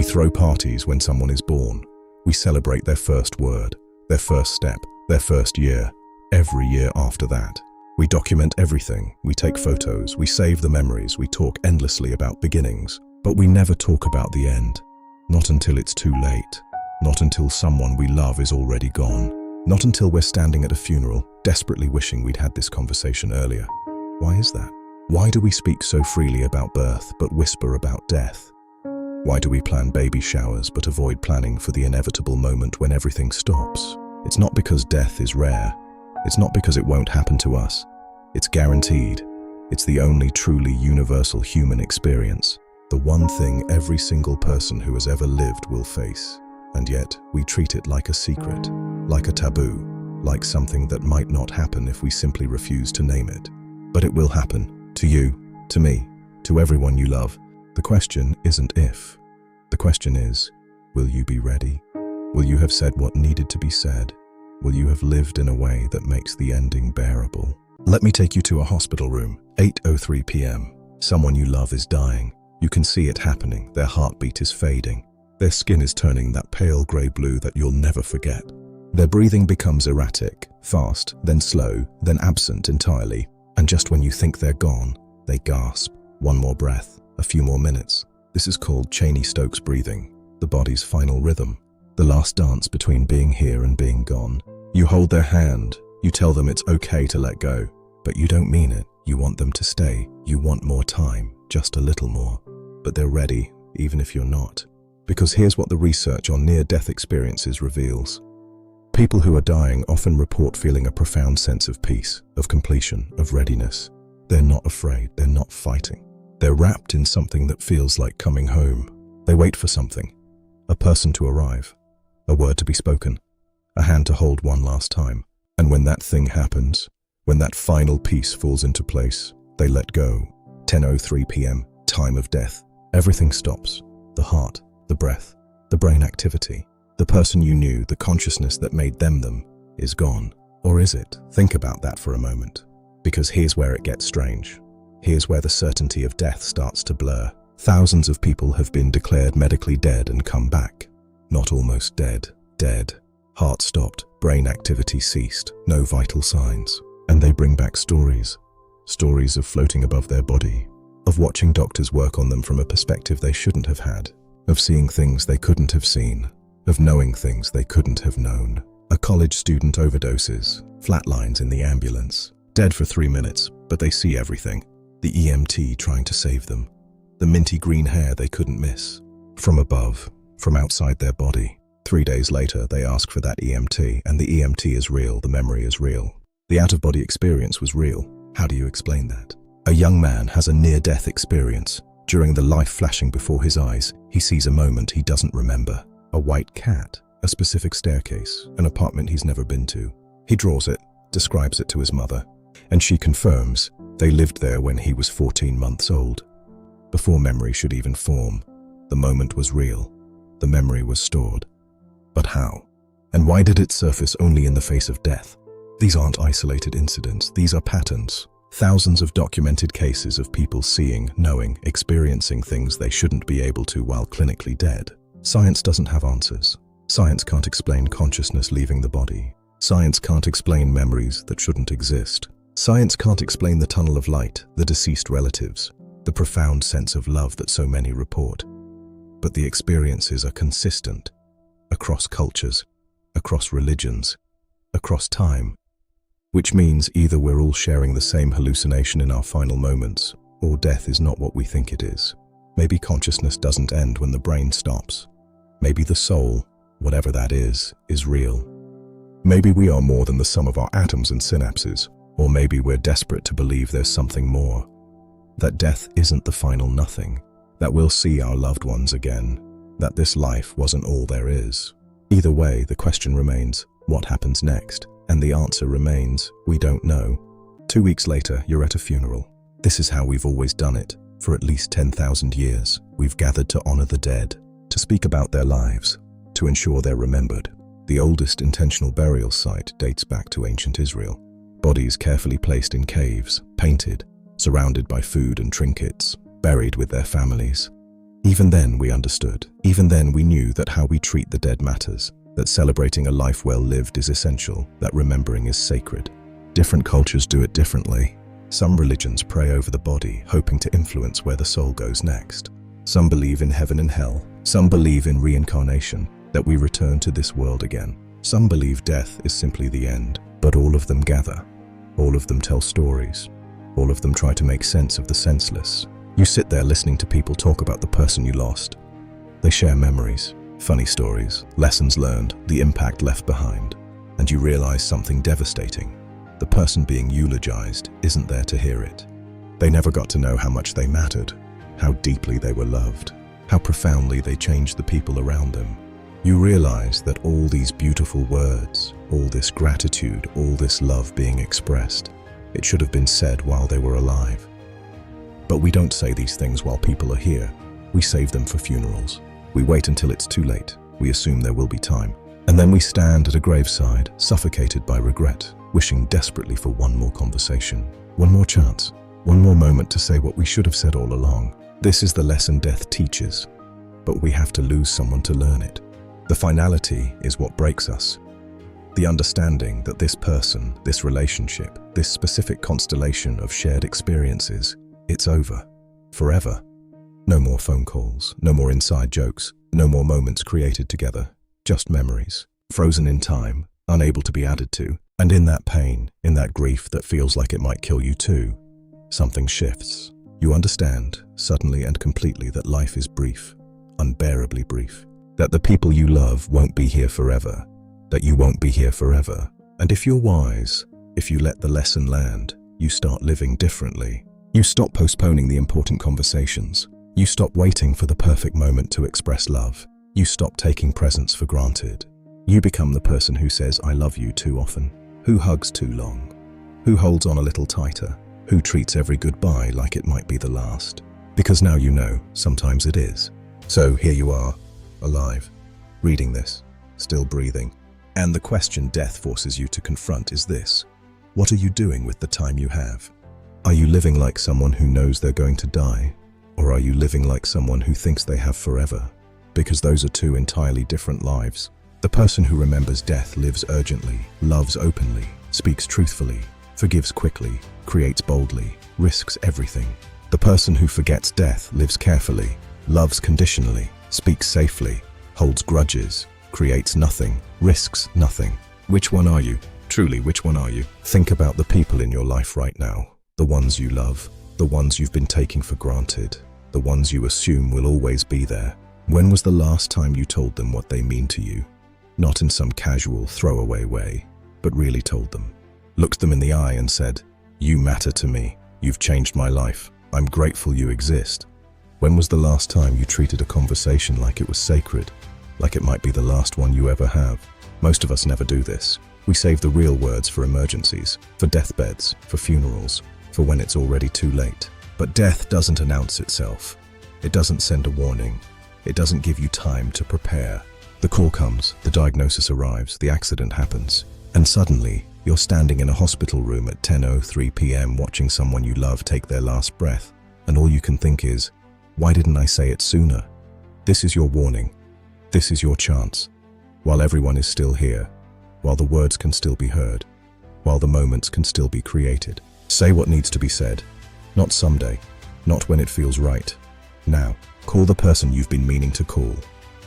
We throw parties when someone is born. We celebrate their first word, their first step, their first year, every year after that. We document everything. We take photos. We save the memories. We talk endlessly about beginnings. But we never talk about the end. Not until it's too late. Not until someone we love is already gone. Not until we're standing at a funeral, desperately wishing we'd had this conversation earlier. Why is that? Why do we speak so freely about birth but whisper about death? Why do we plan baby showers but avoid planning for the inevitable moment when everything stops? It's not because death is rare. It's not because it won't happen to us. It's guaranteed. It's the only truly universal human experience. The one thing every single person who has ever lived will face. And yet, we treat it like a secret, like a taboo, like something that might not happen if we simply refuse to name it. But it will happen. To you, to me, to everyone you love. The question isn't if. The question is, will you be ready? Will you have said what needed to be said? Will you have lived in a way that makes the ending bearable? Let me take you to a hospital room, 8:03 p.m. Someone you love is dying. You can see it happening. Their heartbeat is fading. Their skin is turning that pale grey blue that you'll never forget. Their breathing becomes erratic, fast, then slow, then absent entirely. And just when you think they're gone, they gasp. One more breath, a few more minutes. This is called Cheney-Stokes breathing, the body's final rhythm, the last dance between being here and being gone. You hold their hand, you tell them it's okay to let go, but you don't mean it. You want them to stay. You want more time, just a little more. But they're ready, even if you're not. Because here's what the research on near-death experiences reveals. People who are dying often report feeling a profound sense of peace, of completion, of readiness. They're not afraid, they're not fighting. They're wrapped in something that feels like coming home. They wait for something, a person to arrive, a word to be spoken, a hand to hold one last time. And when that thing happens, when that final piece falls into place, they let go. 10:03 p.m., time of death. Everything stops. The heart, the breath, the brain activity. The person you knew, the consciousness that made them is gone. Or is it? Think about that for a moment. Because here's where it gets strange. Here's where the certainty of death starts to blur. Thousands of people have been declared medically dead and come back. Not almost dead, dead. Heart stopped, brain activity ceased, no vital signs. And they bring back stories. Stories of floating above their body, of watching doctors work on them from a perspective they shouldn't have had, of seeing things they couldn't have seen, of knowing things they couldn't have known. A college student overdoses, flatlines in the ambulance, dead for 3 minutes, but they see everything. The EMT trying to save them, the minty green hair they couldn't miss. From above, from outside their body. 3 days later, they ask for that EMT, and the EMT is real, the memory is real. The out-of-body experience was real. How do you explain that? A young man has a near-death experience. During the life flashing before his eyes, he sees a moment he doesn't remember. A white cat, a specific staircase, an apartment he's never been to. He draws it, describes it to his mother, and she confirms they lived there when he was 14 months old. Before memory should even form, the moment was real. The memory was stored. But how? And why did it surface only in the face of death? These aren't isolated incidents, these are patterns. Thousands of documented cases of people seeing, knowing, experiencing things they shouldn't be able to while clinically dead. Science doesn't have answers. Science can't explain consciousness leaving the body. Science can't explain memories that shouldn't exist. Science can't explain the tunnel of light, the deceased relatives, the profound sense of love that so many report. But the experiences are consistent, across cultures, across religions, across time. Which means either we're all sharing the same hallucination in our final moments, or death is not what we think it is. Maybe consciousness doesn't end when the brain stops. Maybe the soul, whatever that is real. Maybe we are more than the sum of our atoms and synapses, or maybe we're desperate to believe there's something more. That death isn't the final nothing, that we'll see our loved ones again, that this life wasn't all there is. Either way, the question remains, what happens next? And the answer remains, we don't know. 2 weeks later, you're at a funeral. This is how we've always done it. For at least 10,000 years, we've gathered to honor the dead, to speak about their lives, to ensure they're remembered. The oldest intentional burial site dates back to ancient Israel. Bodies carefully placed in caves, painted, surrounded by food and trinkets, buried with their families. Even then we understood. Even then we knew that how we treat the dead matters, that celebrating a life well lived is essential, that remembering is sacred. Different cultures do it differently. Some religions pray over the body, hoping to influence where the soul goes next. Some believe in heaven and hell. Some believe in reincarnation, that we return to this world again. Some believe death is simply the end, but all of them gather. All of them tell stories. All of them try to make sense of the senseless. You sit there listening to people talk about the person you lost. They share memories, funny stories, lessons learned, the impact left behind. And you realize something devastating. The person being eulogized isn't there to hear it. They never got to know how much they mattered, how deeply they were loved, how profoundly they changed the people around them. You realize that all these beautiful words, all this gratitude, all this love being expressed, it should have been said while they were alive. But we don't say these things while people are here. We save them for funerals. We wait until it's too late. We assume there will be time. And then we stand at a graveside, suffocated by regret, wishing desperately for one more conversation, one more chance, one more moment to say what we should have said all along. This is the lesson death teaches, but we have to lose someone to learn it. The finality is what breaks us. The understanding that this person, this relationship, this specific constellation of shared experiences, it's over, forever. No more phone calls, no more inside jokes, no more moments created together, just memories, frozen in time, unable to be added to. And in that pain, in that grief that feels like it might kill you too, something shifts. You understand, suddenly and completely, that life is brief, unbearably brief. That the people you love won't be here forever. That you won't be here forever. And if you're wise, if you let the lesson land, you start living differently. You stop postponing the important conversations. You stop waiting for the perfect moment to express love. You stop taking presents for granted. You become the person who says, "I love you" too often, who hugs too long, who holds on a little tighter, who treats every goodbye like it might be the last. Because now you know, sometimes it is. So here you are, alive, reading this, still breathing. And the question death forces you to confront is this: what are you doing with the time you have? Are you living like someone who knows they're going to die? Or are you living like someone who thinks they have forever? Because those are two entirely different lives. The person who remembers death lives urgently, loves openly, speaks truthfully, forgives quickly, creates boldly, risks everything. The person who forgets death lives carefully, loves conditionally, speaks safely, holds grudges, creates nothing, risks nothing. Which one are you? Truly, which one are you? Think about the people in your life right now. The ones you love, the ones you've been taking for granted, the ones you assume will always be there. When was the last time you told them what they mean to you? Not in some casual, throwaway way, but really told them. Looked them in the eye and said, "You matter to me. You've changed my life. I'm grateful you exist." When was the last time you treated a conversation like it was sacred, like it might be the last one you ever have? Most of us never do this. We save the real words for emergencies, for deathbeds, for funerals, for when it's already too late. But death doesn't announce itself. It doesn't send a warning. It doesn't give you time to prepare. The call comes, the diagnosis arrives, the accident happens, and suddenly you're standing in a hospital room at 10:03 p.m. watching someone you love take their last breath, and all you can think is, why didn't I say it sooner? This is your warning. This is your chance. While everyone is still here, while the words can still be heard, while the moments can still be created. Say what needs to be said. Not someday, not when it feels right. Now, call the person you've been meaning to call.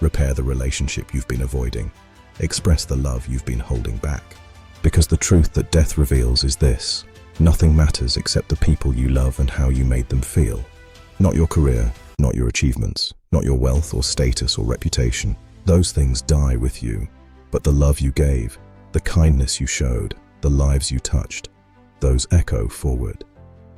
Repair the relationship you've been avoiding. Express the love you've been holding back. Because the truth that death reveals is this: nothing matters except the people you love and how you made them feel. Not your career, not your achievements, not your wealth or status or reputation. Those things die with you. But the love you gave, the kindness you showed, the lives you touched, those echo forward.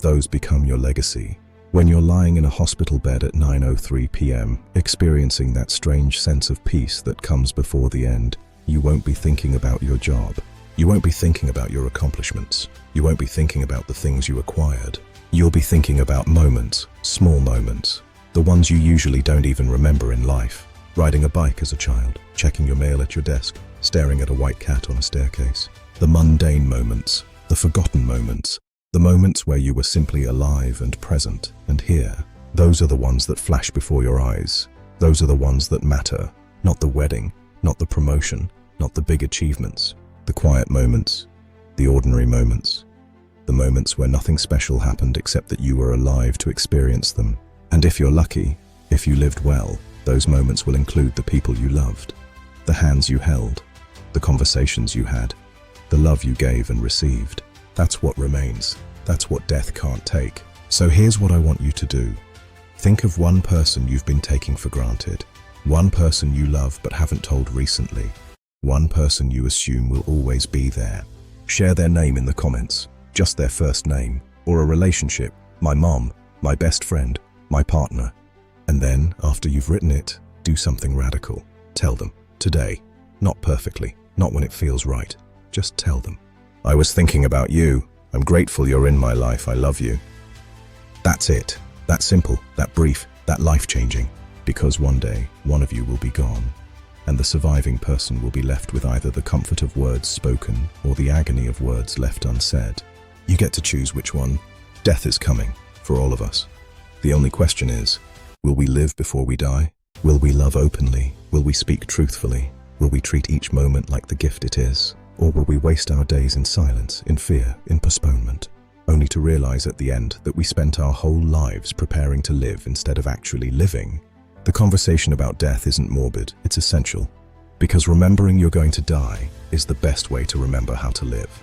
Those become your legacy. When you're lying in a hospital bed at 9:03 p.m., experiencing that strange sense of peace that comes before the end, you won't be thinking about your job. You won't be thinking about your accomplishments. You won't be thinking about the things you acquired. You'll be thinking about moments, small moments, the ones you usually don't even remember in life. Riding a bike as a child, checking your mail at your desk, staring at a white cat on a staircase. The mundane moments, the forgotten moments, the moments where you were simply alive and present and here, Those are the ones that flash before your eyes. Those are the ones that matter. Not the wedding, not the promotion, not the big achievements. The quiet moments, the ordinary moments. The moments where nothing special happened except that you were alive to experience them. And if you're lucky, if you lived well, those moments will include the people you loved, the hands you held, the conversations you had, the love you gave and received. That's what remains. That's what death can't take. So here's what I want you to do. Think of one person you've been taking for granted. One person you love but haven't told recently. One person you assume will always be there. Share their name in the comments, just their first name, or a relationship, my mom, my best friend, my partner. And then, after you've written it, do something radical. Tell them, today, not perfectly, not when it feels right. Just tell them. I was thinking about you. I'm grateful you're in my life. I love you. That's it. That simple, that brief, that life-changing. Because one day, one of you will be gone, and the surviving person will be left with either the comfort of words spoken or the agony of words left unsaid. You get to choose which one. Death is coming, for all of us. The only question is, will we live before we die? Will we love openly? Will we speak truthfully? Will we treat each moment like the gift it is? Or will we waste our days in silence, in fear, in postponement, only to realize at the end that we spent our whole lives preparing to live instead of actually living? The conversation about death isn't morbid, it's essential, because remembering you're going to die is the best way to remember how to live.